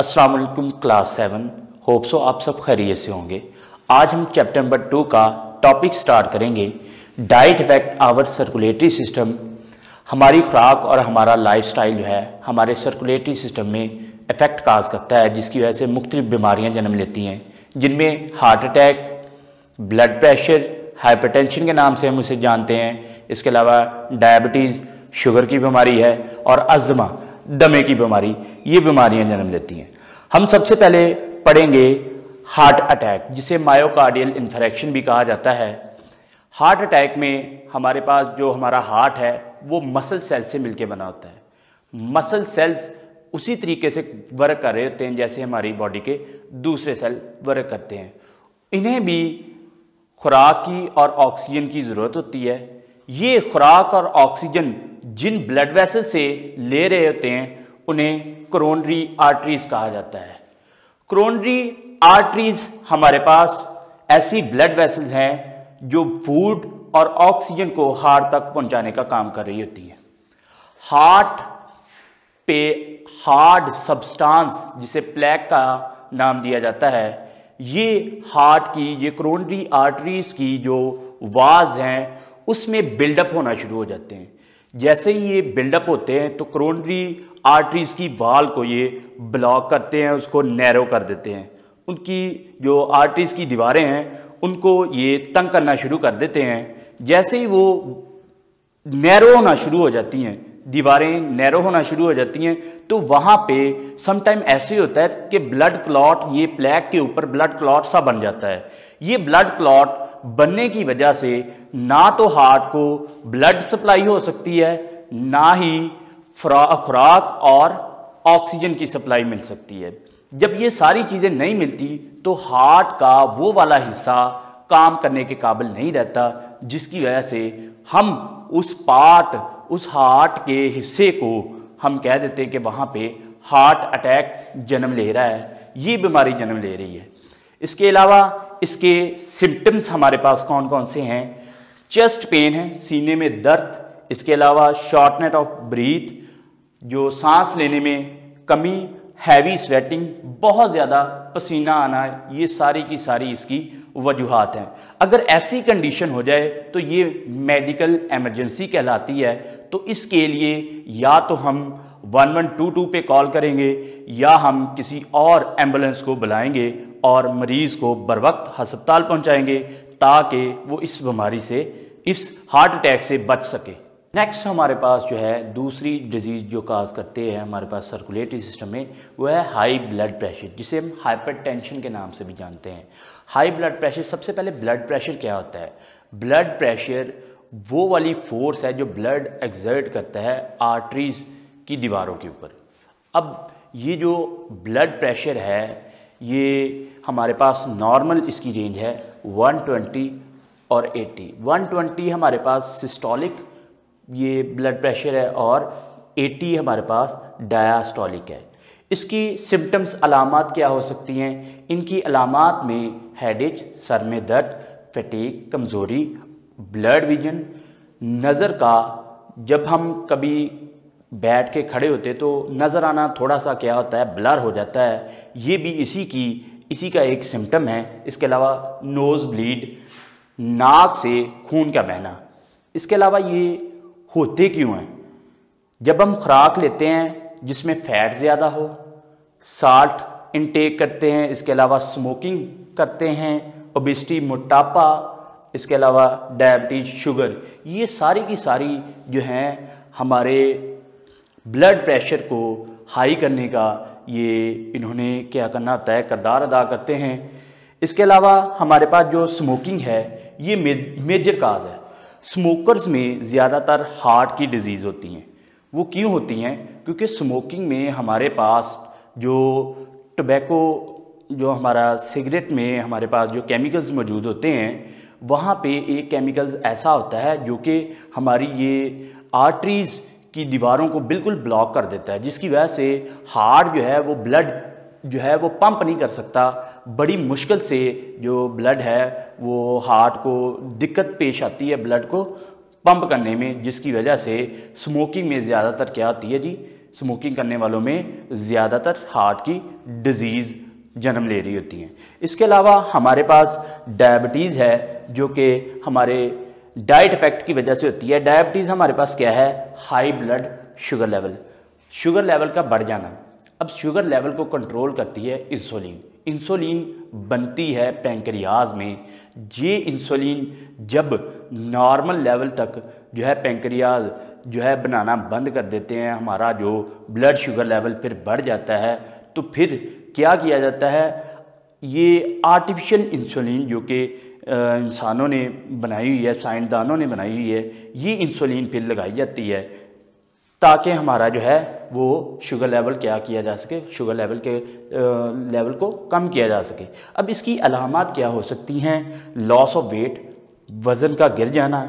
अस्सलाम वालेकुम class 7। Hope so आप सब खैरियत से होंगे। आज हम चैप्टर नंबर 2 का टॉपिक स्टार्ट करेंगे। Diet effect our circulatory system. हमारी खुराक और हमारा लाइफस्टाइल जो है हमारे सर्कुलेटरी सिस्टम में इफेक्ट काज करता है, जिसकी वजह से मुख्तलिफ बीमारियां जन्म लेती हैं, जिनमें heart attack, blood pressure, hypertension के नाम से हम उसे जानते हैं। इसके अलावा डायबिटीज़, शुगर की बीमारी है, और अस्थमा, दमे की बीमारी, ये बीमारियां जन्म लेती हैं। हम सबसे पहले पढ़ेंगे हार्ट अटैक, जिसे मायोकार्डियल इन्फेक्शन भी कहा जाता है। हार्ट अटैक में हमारे पास जो हमारा हार्ट है वो मसल सेल से मिलकर बना होता है। मसल सेल्स उसी तरीके से वर्क कर रहे होते हैं जैसे हमारी बॉडी के दूसरे सेल वर्क करते हैं। इन्हें भी खुराक की और ऑक्सीजन की ज़रूरत होती है। ये खुराक और ऑक्सीजन जिन ब्लड वेसल से ले रहे होते हैं उन्हें कोरोनरी आर्टरीज कहा जाता है। कोरोनरी आर्टरीज हमारे पास ऐसी ब्लड वेसल्स हैं जो फूड और ऑक्सीजन को हार्ट तक पहुंचाने का काम कर रही होती हैं। हार्ट पे हार्ड सब्सटेंस, जिसे प्लेक का नाम दिया जाता है, ये हार्ट की, ये कोरोनरी आर्टरीज की जो वाल्स हैं उसमें बिल्डअप होना शुरू हो जाते हैं। जैसे ही ये बिल्डअप होते हैं तो कोरोनरी आर्टरीज की वाल को ये ब्लॉक करते हैं, उसको नैरो कर देते हैं। उनकी जो आर्टरीज की दीवारें हैं उनको ये तंग करना शुरू कर देते हैं। जैसे ही वो नैरो होना शुरू हो जाती हैं, दीवारें नैरो होना शुरू हो जाती हैं, तो वहाँ पे समटाइम ऐसे होता है कि ब्लड क्लॉट, ये प्लेक के ऊपर ब्लड क्लॉट सा बन जाता है। ये ब्लड क्लॉट बनने की वजह से ना तो हार्ट को ब्लड सप्लाई हो सकती है, ना ही खुराक और ऑक्सीजन की सप्लाई मिल सकती है। जब ये सारी चीज़ें नहीं मिलती तो हार्ट का वो वाला हिस्सा काम करने के काबिल नहीं रहता, जिसकी वजह से हम उस हार्ट के हिस्से को हम कह देते हैं कि वहाँ पे हार्ट अटैक जन्म ले रहा है, ये बीमारी जन्म ले रही है। इसके अलावा इसके सिम्टम्स हमारे पास कौन कौन से हैं? चेस्ट पेन है, सीने में दर्द। इसके अलावा शॉर्टनेस ऑफ ब्रीथ, जो सांस लेने में कमी, हैवी स्वेटिंग, बहुत ज़्यादा पसीना आना, ये सारी की सारी इसकी वजूहात हैं। अगर ऐसी कंडीशन हो जाए तो ये मेडिकल इमरजेंसी कहलाती है। तो इसके लिए या तो हम 1122 पे कॉल करेंगे या हम किसी और एम्बुलेंस को बुलाएंगे और मरीज़ को बर वक्त हस्पताल पहुंचाएंगे ताकि वो इस बीमारी से, इस हार्ट अटैक से बच सके। नेक्स्ट हमारे पास जो है दूसरी डिजीज़ जो काज करते हैं हमारे पास सर्कुलेटरी सिस्टम में, वो है हाई ब्लड प्रेशर, जिसे हम हाइपरटेंशन के नाम से भी जानते हैं। हाई ब्लड प्रेशर, सबसे पहले ब्लड प्रेशर क्या होता है? ब्लड प्रेशर वो वाली फोर्स है जो ब्लड एक्सर्ट करता है आर्टरीज की दीवारों के ऊपर। अब ये जो ब्लड प्रेशर है ये हमारे पास नॉर्मल इसकी रेंज है 120 और 80। 120 हमारे पास सिस्टोलिक ये ब्लड प्रेशर है और 80 हमारे पास डायास्टोलिक है। इसकी सिम्टम्स, अलामात क्या हो सकती हैं? इनकी अलामात में हेडेक, सर में दर्द, फटीग, कमज़ोरी, ब्लड विजन, नज़र का, जब हम कभी बैठ के खड़े होते तो नज़र आना थोड़ा सा क्या होता है, ब्लर हो जाता है, ये भी इसी का एक सिम्टम है। इसके अलावा नोज़ ब्लीड, नाक से खून का बहना। इसके अलावा ये होते क्यों हैं? जब हम खुराक लेते हैं जिसमें फ़ैट ज़्यादा हो, साल्ट इनटेक करते हैं, इसके अलावा स्मोकिंग करते हैं, ओबेसिटी, मोटापा, इसके अलावा डायबिटीज़, शुगर, ये सारी की सारी जो हैं हमारे ब्लड प्रेशर को हाई करने का ये इन्होंने क्या करना होता है, किरदार अदा करते हैं। इसके अलावा हमारे पास जो स्मोकिंग है ये मेजर काज है। स्मोकर्स में ज़्यादातर हार्ट की डिजीज़ होती हैं। वो क्यों होती हैं? क्योंकि स्मोकिंग में हमारे पास जो टोबैको, जो हमारा सिगरेट में हमारे पास जो केमिकल्स मौजूद होते हैं, वहाँ पे एक केमिकल्स ऐसा होता है जो कि हमारी ये आर्टरीज़ की दीवारों को बिल्कुल ब्लॉक कर देता है, जिसकी वजह से हार्ट जो है वो ब्लड जो है वो पंप नहीं कर सकता। बड़ी मुश्किल से जो ब्लड है वो हार्ट को दिक्कत पेश आती है ब्लड को पंप करने में, जिसकी वजह से स्मोकिंग में ज़्यादातर क्या होती है जी, स्मोकिंग करने वालों में ज़्यादातर हार्ट की डिजीज़ जन्म ले रही होती हैं। इसके अलावा हमारे पास डायबिटीज़ है जो कि हमारे डाइट इफेक्ट की वजह से होती है। डायबिटीज़ हमारे पास क्या है? High blood sugar level, sugar level का बढ़ जाना। अब शुगर लेवल को कंट्रोल करती है इंसुलिन। इंसुलिन बनती है पैंक्रियाज में। ये इंसुलिन जब नॉर्मल लेवल तक जो है पैंक्रियाज जो है बनाना बंद कर देते हैं, हमारा जो ब्लड शुगर लेवल फिर बढ़ जाता है, तो फिर क्या किया जाता है? ये आर्टिफिशियल इंसुलिन जो कि इंसानों ने बनाई हुई है, साइंसदानों ने बनाई हुई है, ये इंसुलिन फिर लगाई जाती है ताकि हमारा जो है वो शुगर लेवल क्या किया जा सके, शुगर लेवल के लेवल को कम किया जा सके। अब इसकी अलामात क्या हो सकती हैं? लॉस ऑफ वेट, वज़न का गिर जाना,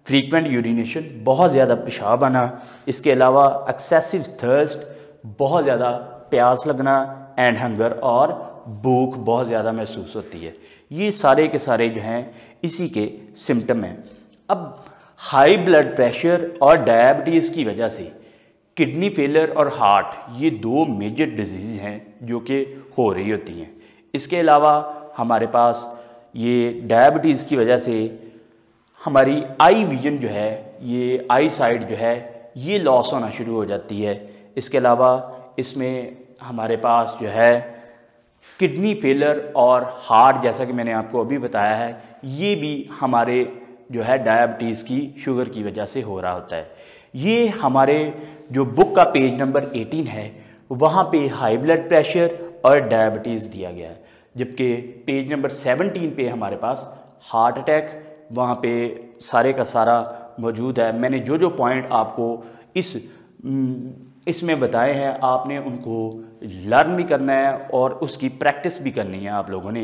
फ्रीक्वेंट यूरिनेशन, बहुत ज़्यादा पेशाब आना, इसके अलावा एक्सेसिव थर्स्ट, बहुत ज़्यादा प्यास लगना, एंड हंगर, और भूख बहुत ज़्यादा महसूस होती है। ये सारे के सारे जो हैं इसी के सिम्टम हैं। अब हाई ब्लड प्रेशर और डायबिटीज़ की वजह से किडनी फेलियर और हार्ट, ये दो मेजर डिजीज़ हैं जो कि हो रही होती हैं। इसके अलावा हमारे पास ये डायबिटीज़ की वजह से हमारी आई विजन जो है, ये आई साइट जो है, ये लॉस होना शुरू हो जाती है। इसके अलावा इसमें हमारे पास जो है किडनी फेलियर और हार्ट, जैसा कि मैंने आपको अभी बताया है, ये भी हमारे जो है डायबिटीज़ की शुगर की वजह से हो रहा होता है। ये हमारे जो बुक का पेज नंबर 18 है वहाँ पे हाई ब्लड प्रेशर और डायबिटीज़ दिया गया है, जबकि पेज नंबर 17 पे हमारे पास हार्ट अटैक, वहाँ पे सारे का सारा मौजूद है। मैंने जो जो पॉइंट आपको इसमें बताए हैं, आपने उनको लर्न भी करना है और उसकी प्रैक्टिस भी करनी है आप लोगों ने,